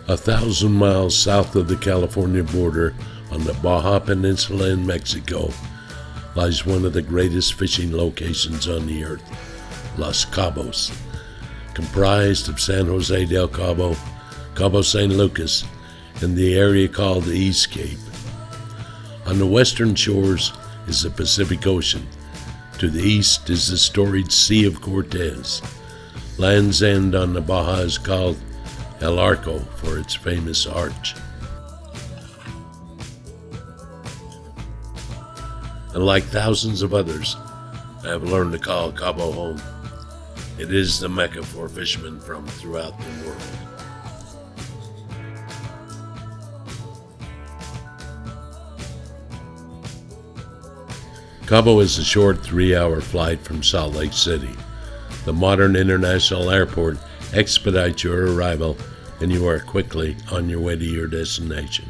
1,000 miles south of the California border on the Baja Peninsula in Mexico lies one of the greatest fishing locations on the earth, Los Cabos, comprised of San Jose del Cabo, Cabo San Lucas, and the area called the East Cape. On the western shores is the Pacific Ocean. To the east is the storied Sea of Cortez. Land's End on the Baja is called El Arco for its famous arch. And like thousands of others, I have learned to call Cabo home. It is the Mecca for fishermen from throughout the world. Cabo is a short 3-hour flight from Salt Lake City. The modern international airport expedites your arrival, and you are quickly on your way to your destination.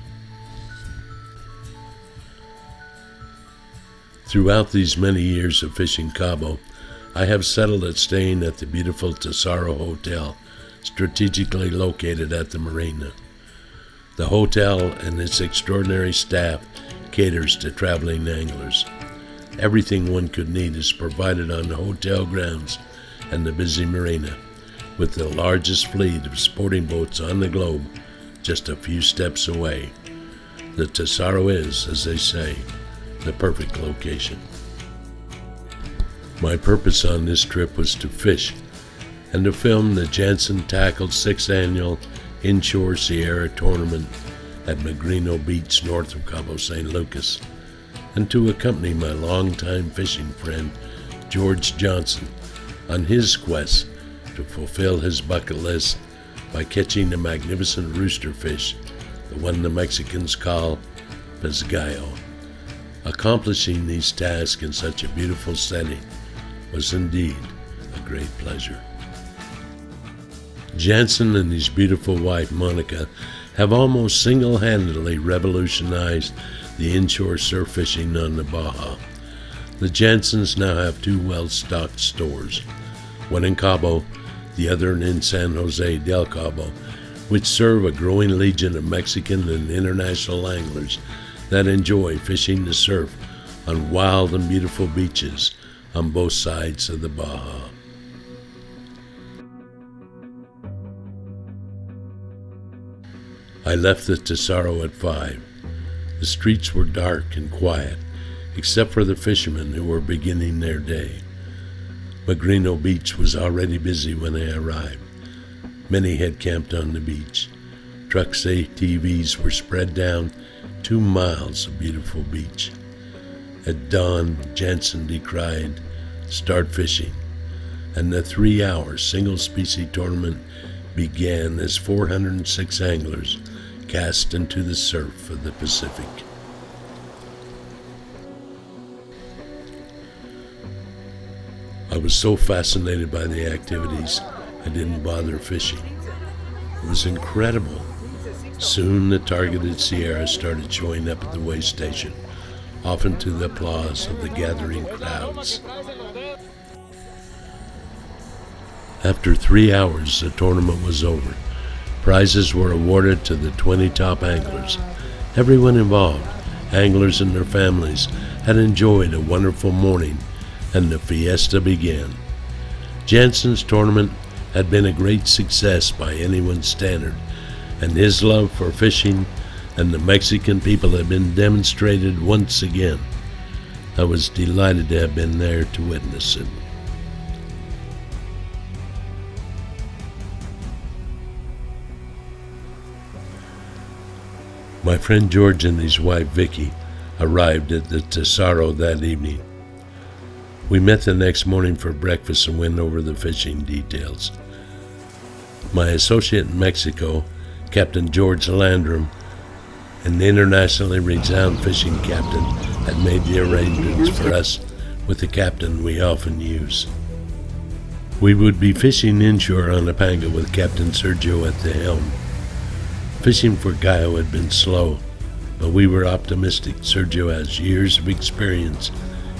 Throughout these many years of fishing Cabo, I have settled at staying at the beautiful Tesoro Hotel, strategically located at the marina. The hotel and its extraordinary staff caters to traveling anglers. Everything one could need is provided on the hotel grounds and the busy marina, with the largest fleet of sporting boats on the globe just a few steps away. The Tesoro is, as they say, the perfect location. My purpose on this trip was to fish and to film the Jansen Tackled 6th Annual Inshore Sierra Tournament at Magrino Beach north of Cabo San Lucas, and to accompany my longtime fishing friend George Johnson on his quest to fulfill his bucket list by catching the magnificent rooster fish, the one the Mexicans call pesgallo. Accomplishing these tasks in such a beautiful setting was indeed a great pleasure. Jansen and his beautiful wife Monica have almost single-handedly revolutionized the inshore surf fishing on the Baja. The Jansens now have 2 well-stocked stores, one in Cabo, the other in San Jose del Cabo, which serve a growing legion of Mexican and international anglers that enjoy fishing the surf on wild and beautiful beaches on both sides of the Baja. I left the Tesoro at 5. The streets were dark and quiet, except for the fishermen who were beginning their day. Magrino Beach was already busy when I arrived. Many had camped on the beach. Trucks, ATVs were spread down 2 miles of beautiful beach. At dawn, Jansen decried, "Start fishing," and the 3-hour single-species tournament began as 406 anglers cast into the surf of the Pacific. I was so fascinated by the activities, I didn't bother fishing. It was incredible. Soon the targeted Sierra started showing up at the way station, often to the applause of the gathering crowds. After 3 hours, the tournament was over. Prizes were awarded to the 20 top anglers. Everyone involved, anglers and their families, had enjoyed a wonderful morning, and the fiesta began. Jansen's tournament had been a great success by anyone's standard, and his love for fishing and the Mexican people had been demonstrated once again. I was delighted to have been there to witness it. My friend George and his wife Vicky arrived at the Tesoro that evening. We met the next morning for breakfast and went over the fishing details. My associate in Mexico, Captain George Landrum, an internationally renowned fishing captain, had made the arrangements for us with the captain we often use. We would be fishing inshore on the Panga with Captain Sergio at the helm. Fishing for gallo had been slow, but we were optimistic. Sergio has years of experience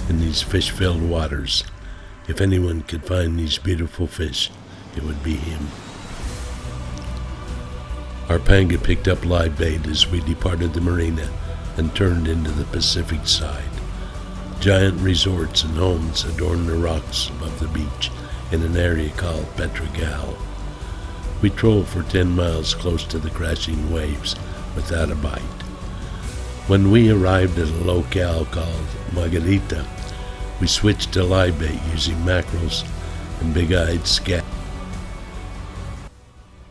in these fish-filled waters. If anyone could find these beautiful fish, it would be him. Our panga picked up live bait as we departed the marina and turned into the Pacific side. Giant resorts and homes adorn the rocks above the beach in an area called Petrogal. We trolled for 10 miles close to the crashing waves without a bite. When we arrived at a locale called Margarita, we switched to live bait using mackerels and big-eyed scat.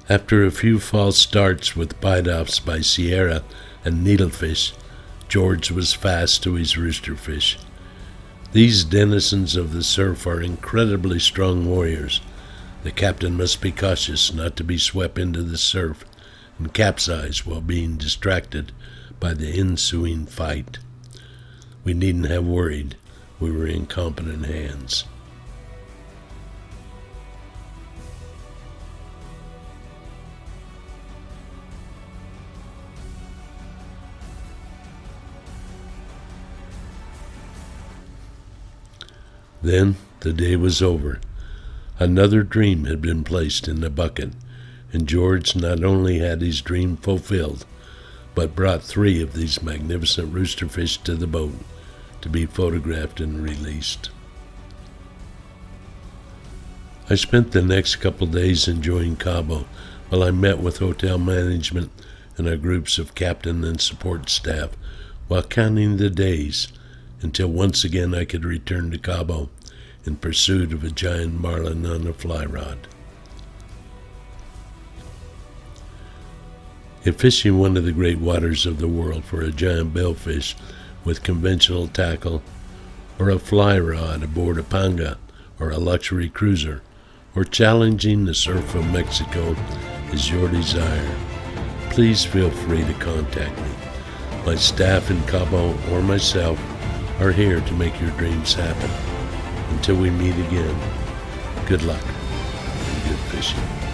After a few false starts with bite-offs by Sierra and needlefish, George was fast to his rooster fish. These denizens of the surf are incredibly strong warriors. The captain must be cautious not to be swept into the surf and capsize while being distracted by the ensuing fight. We needn't have worried. We were in competent hands. Then the day was over. Another dream had been placed in the bucket, and George not only had his dream fulfilled, but brought 3 of these magnificent roosterfish to the boat to be photographed and released. I spent the next couple days enjoying Cabo while I met with hotel management and our groups of captain and support staff while counting the days until once again I could return to Cabo in pursuit of a giant marlin on a fly rod. If fishing one of the great waters of the world for a giant billfish with conventional tackle, or a fly rod aboard a panga or a luxury cruiser, or challenging the surf of Mexico is your desire, please feel free to contact me. My staff in Cabo or myself are here to make your dreams happen. Until we meet again, good luck and good fishing.